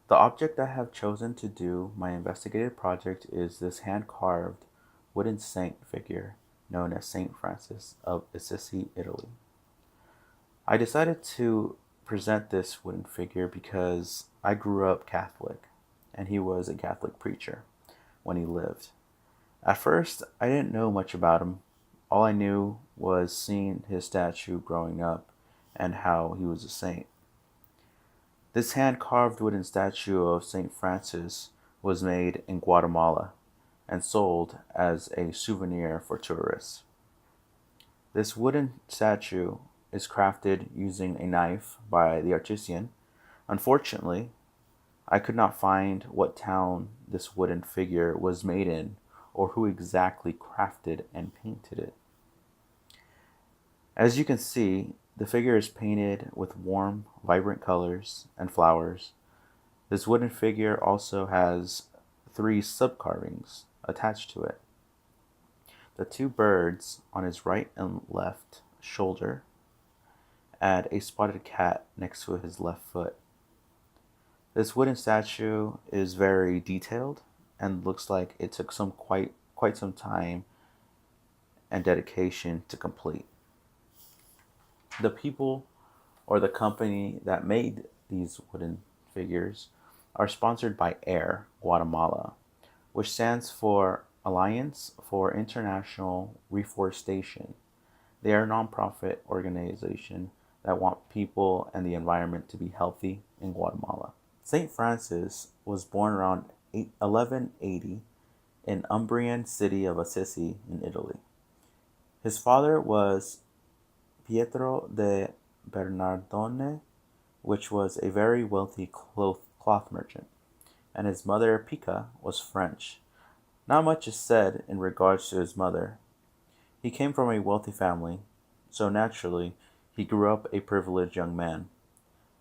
The object I have chosen to do my investigative project is this hand-carved wooden saint figure known as Saint Francis of Assisi, Italy. I decided to present this wooden figure because I grew up Catholic and he was a Catholic preacher when he lived. At first, I didn't know much about him. All I knew was seeing his statue growing up and how he was a saint. This hand carved wooden statue of St. Francis was made in Guatemala and sold as a souvenir for tourists. This wooden statue is crafted using a knife by the artisan. Unfortunately, I could not find what town this wooden figure was made in or who exactly crafted and painted it. As you can see, the figure is painted with warm, vibrant colors and flowers. This wooden figure also has three subcarvings attached to it. The two birds on his right and left shoulder add a spotted cat next to his left foot. This wooden statue is very detailed and looks like it took quite some time and dedication to complete. The people or the company that made these wooden figures are sponsored by AIR Guatemala, which stands for Alliance for International Reforestation. They are a nonprofit organization that want people and the environment to be healthy in Guatemala. St. Francis was born around 1180 in Umbrian city of Assisi in Italy. His father was Pietro de Bernardone, which was a very wealthy cloth merchant, and his mother Pica was French. Not much is said in regards to his mother. He came from a wealthy family, so naturally he grew up a privileged young man.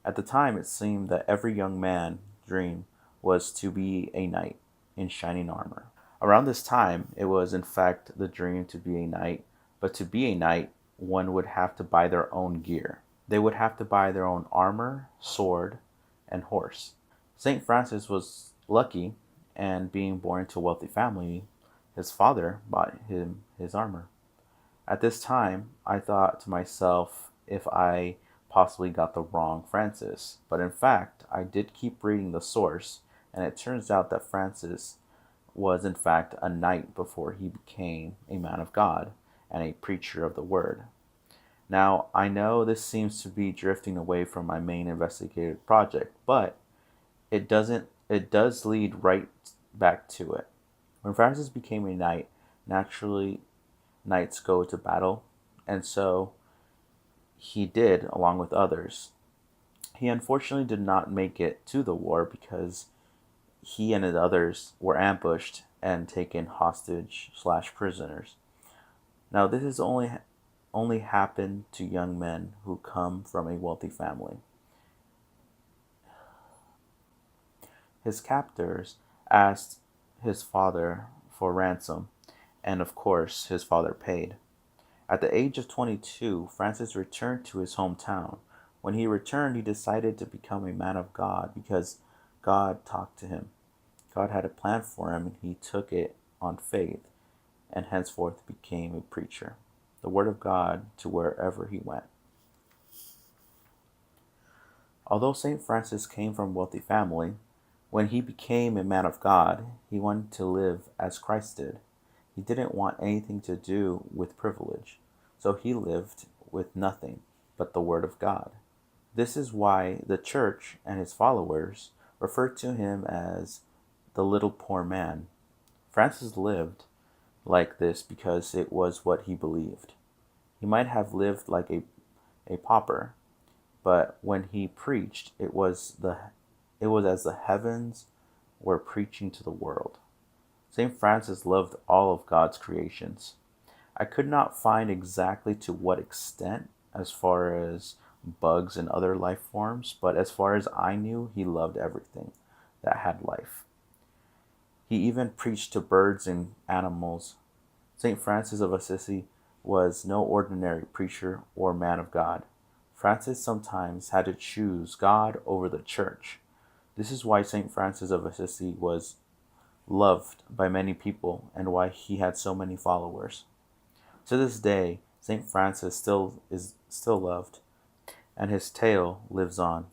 At the time it seemed that every young man's dream was to be a knight in shining armor. Around this time it was in fact the dream to be a knight, but to be a knight one would have to buy their own gear. They would have to buy their own armor, sword, and horse. St. Francis was lucky, and being born into a wealthy family, his father bought him his armor. At this time, I thought to myself if I possibly got the wrong Francis, but in fact, I did keep reading the source, and it turns out that Francis was in fact a knight before he became a man of God and a preacher of the word. Now, I know this seems to be drifting away from my main investigative project, but it does lead right back to it. When Francis became a knight, naturally knights go to battle, and so he did along with others. He unfortunately did not make it to the war because he and the others were ambushed and taken hostage/prisoners. Now, this is only happened to young men who come from a wealthy family. His captors asked his father for ransom, and of course, his father paid. At the age of 22, Francis returned to his hometown. When he returned, he decided to become a man of God because God talked to him. God had a plan for him, and he took it on faith and henceforth became a preacher. The word of God to wherever he went. Although St. Francis came from a wealthy family, when he became a man of God, he wanted to live as Christ did. He didn't want anything to do with privilege, so he lived with nothing but the word of God. This is why the church and his followers referred to him as the little poor man. Francis lived like this because it was what he believed. He might have lived like a pauper, but when he preached, it was as the heavens were preaching to the world. St. Francis loved all of God's creations. I could not find exactly to what extent as far as bugs and other life forms, but as far as I knew, he loved everything that had life. He even preached to birds and animals. St. Francis of Assisi was no ordinary preacher or man of God. Francis sometimes had to choose God over the church. This is why St. Francis of Assisi was loved by many people and why he had so many followers. To this day, St. Francis still loved, and his tale lives on.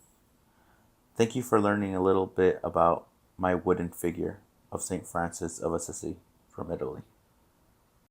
Thank you for learning a little bit about my wooden figure of St. Francis of Assisi from Italy.